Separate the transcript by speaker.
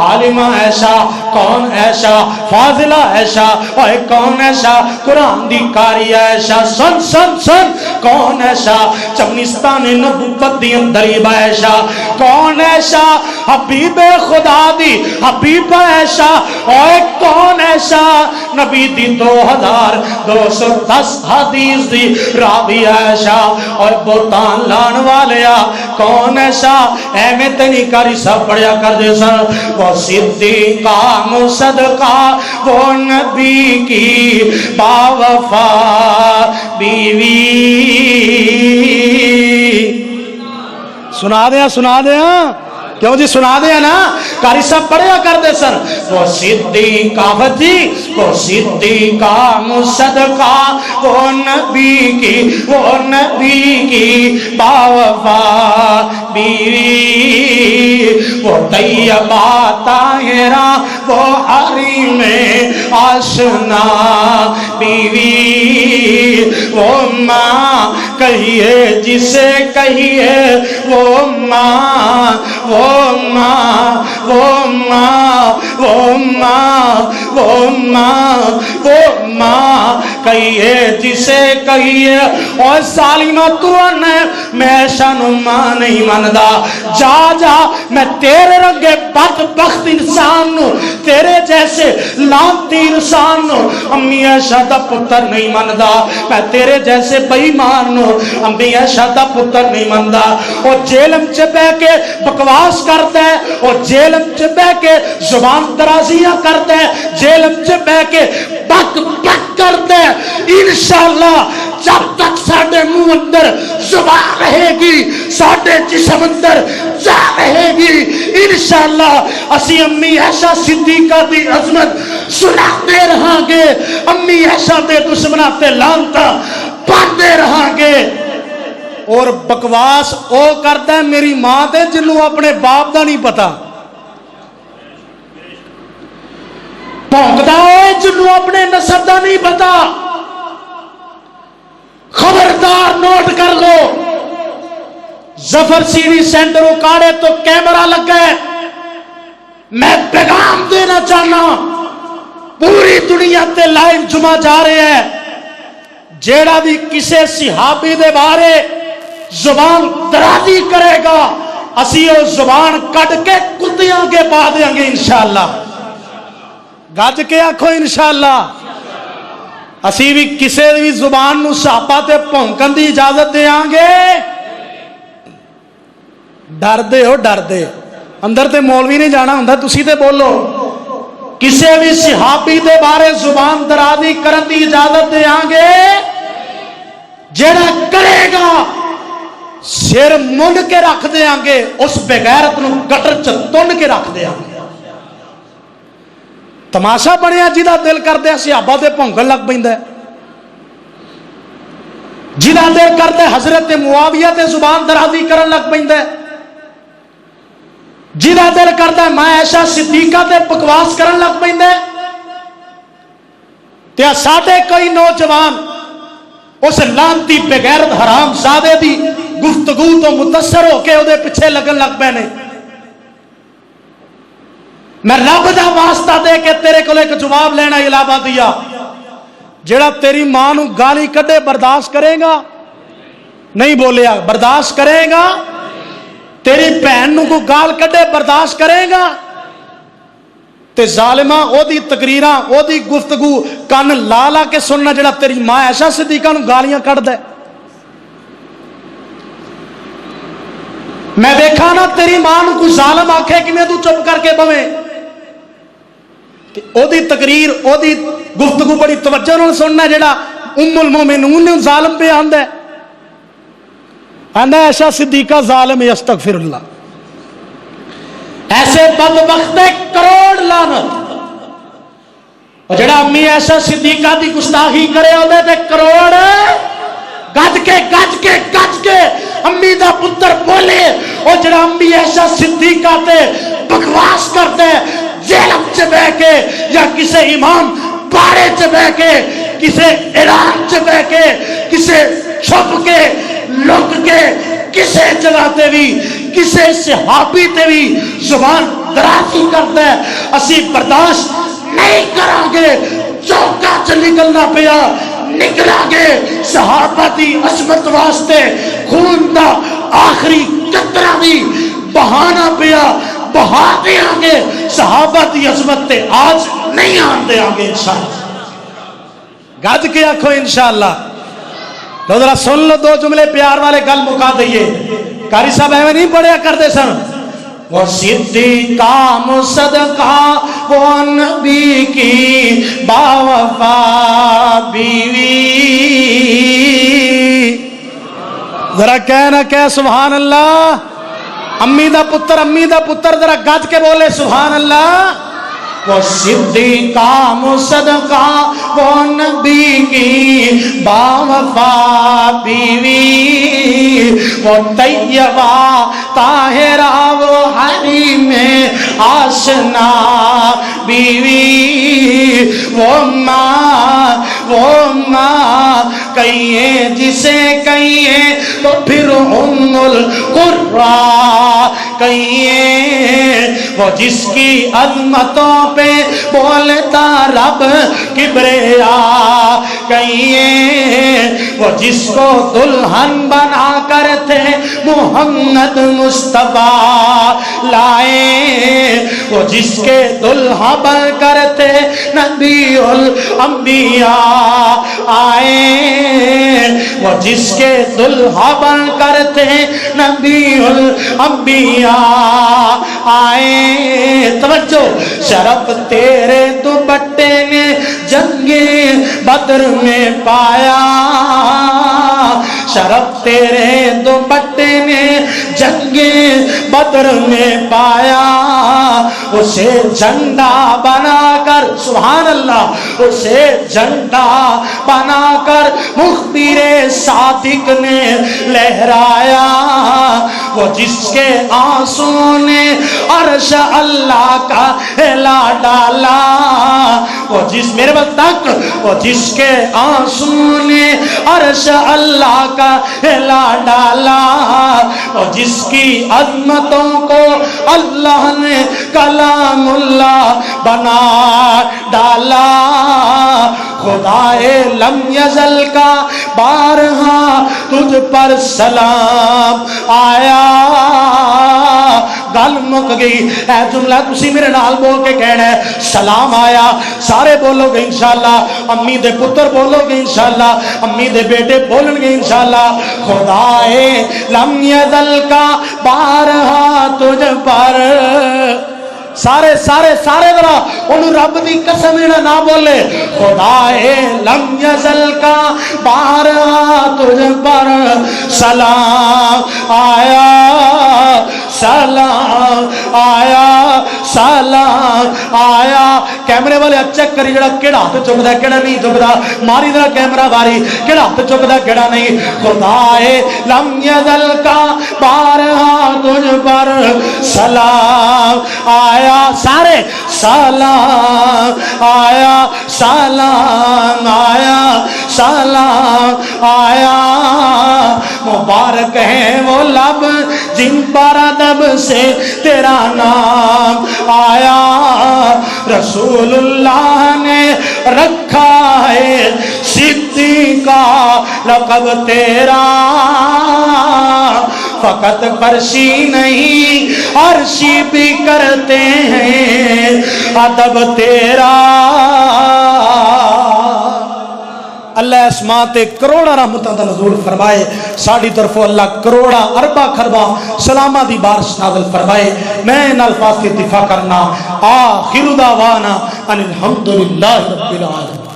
Speaker 1: عالمہ ایسا کون ایسا فاضلہ ایسا اوے کون ایسا قرآن دی کاری ایسا سن سن سن کون ایسا چمنستان نبوت دی اندریب ایسا کون ایسا حبیب خدا دی حبیب ایسا اوے کون ایسا نبی دی 2210 حدیث دی راوی ایسا اور بہتان لان والیا کون ایسا اے میں تنی کاری سب پڑھیا کر دے سر وہ صدیقہ مصدقہ وہ نبی کی باوفا بیوی سنا دیا کیوں جی سنا دیا نا کاری صاحب پڑھیا کر دے سر وہ صدیقہ وجی وہ صدیقہ مصدقہ وہ نبی کی باوفا بیوی وہ طیبہ طاہرہ وہ حریم آشنا بیوی وہ ماں کہیے جسے کہیے وہ ماں وہ ماں وہ ماں وہ ماں وہ ماں وہ ماں کہیے جسے کہیے اور ظالمہ تو نے میں ایسا ماں نہیں ماندا جا جا میں تیرے رنگے بدبخت انسان نو تیرے جیسے لانتی انسان نو امی ایسا دا پتر نہیں ماندا میں تیرے جیسے بے ایمان نو امی ایسا دا پتر نہیں ماندا اور جیلم چ بہ کے بکواس کرتا ہے اور جیلم چ بہ کے زبان درازیاں کرتا ہے جیلم چ بہ کے بک بک کرتا ہے انشاءاللہ جب تک ساڑھے منہ اندر زبان رہے گی ساڑھے جسم اندر جا رہے گی انشاءاللہ اسی امی ایسا صدیقہ دی عظمت سناتے رہاں گے امی ایسا دے دشمناتے لانتا پاندے رہاں گے اور بکواس او کرتا ہے میری ماں دے جنہوں اپنے باپ دا نہیں پتا پونکتا ہے جنہوں اپنے نسب دا نہیں پتا خبردار نوٹ کر لو ظفر سیڑھی سینٹر اکاڑے تو کیمرہ لگ گئے میں پیغام دینا چاہنا پوری دنیا تے لائیو جمعہ جا رہے ہیں جیڑا بھی کسے صحابی دے بارے زبان درازی کرے گا اسی وہ زبان کٹ کے کتیاں کے پا دیں گے انشاءاللہ گج کے آکھو انشاءاللہ اسی بھی کسے بھی زبان نو صحابہ تے پونکن دی اجازت دے آنگے ڈر دے ہو ڈر دے اندر تے مولوی نہیں جانا ہوں تسی تے بولو کسے بھی صحابی دے بارے زبان درازی کرن دی اجازت دے آنگے جیڑا کرے گا سر منڈ کے رکھ دے آنگے اس بغیرت نو گٹر چتن کے رکھ دے آنگے تماشا بنیا جیدہ دل کر دے صحابہ دے پونکن لگ پیندا ہے جیدہ دل کر دے حضرت معاویہ تے زبان درازی کرن لگ پیندا ہے جیدہ دل کر دے میں عائشہ صدیقہ تے بکواس کرن لگ پیندا ہے تے ساڈے کئی نوجوان اس لانتی بغیرت حرام زادے دی گفتگو تو متاثر ہو کے اودے پیچھے لگن لگ پے نے میں رب دا واسطہ دے کے تیرے کو ایک جواب لینا علاوہ دیا جیڑا تیری ماں نو گالی کڈے برداشت کرے گا نہیں بولیا برداشت کرے گا تیری بہن نو کو گال کڈے برداشت کرے گا تے ظالمہ او دی تقریراں او دی گفتگو کان لا لا کے سننا جڑا تیری ماں عائشہ صدیقہ نو گالیاں کڈ دے میں دیکھا نا تیری ماں نو کوئی ظالم آکھے کہ میں تو چپ کر کے بویں او دی تقریر او دی گفتگو بڑی توجہ نال سننا جڑا ام المومنون نے ظالم پہ آندا ہے آندا عائشہ صدیقہ ظالم استغفر اللہ ایسے بدبخت کروڑ لعنت اور جڑا امی عائشہ صدیقہ دی گستاخی کرے اودے تے کروڑ گج کے امی دا پتر بولے اور جڑا امی عائشہ صدیقہ تے بکواس کرتے جیلم چ بہ کے یا کسے امام بارے چ بہ کے کسے ایران چ بہ کے کسے چھپ کے لک کے کسے جگہ تے بھی کسے صحابی تے بھی زبان درازی کرتا ہے اسی برداشت نہیں کریں گے. چوکا چ نکلنا پیا نکلا گے صحابہ دی عظمت واسطے خون دا آخری قطرہ بھی بہانا پیا بہا دیا گے صحابہ دی عظمت تے آج نہیں آن دیا گے انشاءاللہ. گج کے آنکھو انشاءاللہ. تو ذرا سن لو دو جملے پیار والے گل مکا دئیے. قاری صاحب ایویں نہیں پڑھیا کرتے سن. وہ صدیقہ مصدقہ وہ نبی کی باوفا بیوی. ذرا کہنا کہ سبحان اللہ. امی دا پتر ذرا گج کے بولے سبحان اللہ. وہ صدیقہ مصدقہ وہ نبی کی باوفا بیوی. وہ طیبہ طاہرہ وہ حریم آشنا بیوی. وہ ماں کہیے جسے کہیے تو پھر ام القرآن کہیے. وہ جس کی عظمتوں پہ بولتا رب کبریا کہیے. وہ جس کو دلہن بنا کر تھے محمد مصطفیٰ لائے. وہ جس کے دلہا بن کر تھے نبی الانبیاء آئے. وہ جس کے دلہا بن کر تھے نبی الانبیاء آئے. توجہ. شرف تیرے دوپٹے نے جنگ بدر میں پایا. شرف تیرے دوپٹے نے جنگ بدر میں پایا. اسے جھنڈا بنا کر سبحان اللہ اسے جھنڈا بنا کر مخبر صادق نے لہرایا. وہ جس کے آنسوں نے عرش اللہ کا ہلا ڈالا. وہ جس میرے بل تک وہ جس کے آنسوں نے عرش اللہ کا ہلا ڈالا. اور جس کی عظمتوں کو اللہ نے کلام اللہ بنا ڈالا. خدائے لم یزل کا بارہا تجھ پر سلام آیا. گل مک گئی. اے جملہ تسی میرے نال بول کے کہنا ہے سلام آیا. سارے بولو گے انشاءاللہ. امی دے پتر بولو گے انشاءاللہ. امی دے بیٹے بولن گے انشاءاللہ. خدائے لم یزل کا بارہا تجھ پر سارے ذرا انہوں رب دی قسم نہ بولے. خدائے لم یزل کا بارہا تجھ پر سلام آیا. سلام آیا سلام آیا. کیمرے والے چیک کری جڑا کیڑا ہاتھ چکدا کیڑا نہیں چکدا. ماری ذرا کیمرہ باری کیڑا ہاتھ چکدا کیڑا نہیں. خدائے لم یزل کا بارہا تجھ پر سلام آیا. سارے سلام آیا سلام آیا سلام آیا. مبارک ہے وہ لب جن پر ادب سے تیرا نام آیا. رسول اللہ نے رکھا ہے صدیقہ لقب تیرا. فقط فرشی نہیں عرشی بھی کرتے ہیں ادب تیرا. اللہ اسماء تے کروڑا رحمتاں دا نزول فرمائے. ساڑی طرفوں اللہ کروڑا اربا خربا سلامہ دی بارش نازل فرمائے. میں ان الفاظ کی اتفاق کرنا. آخر دعوانا ان الحمدللہ رب العالمین.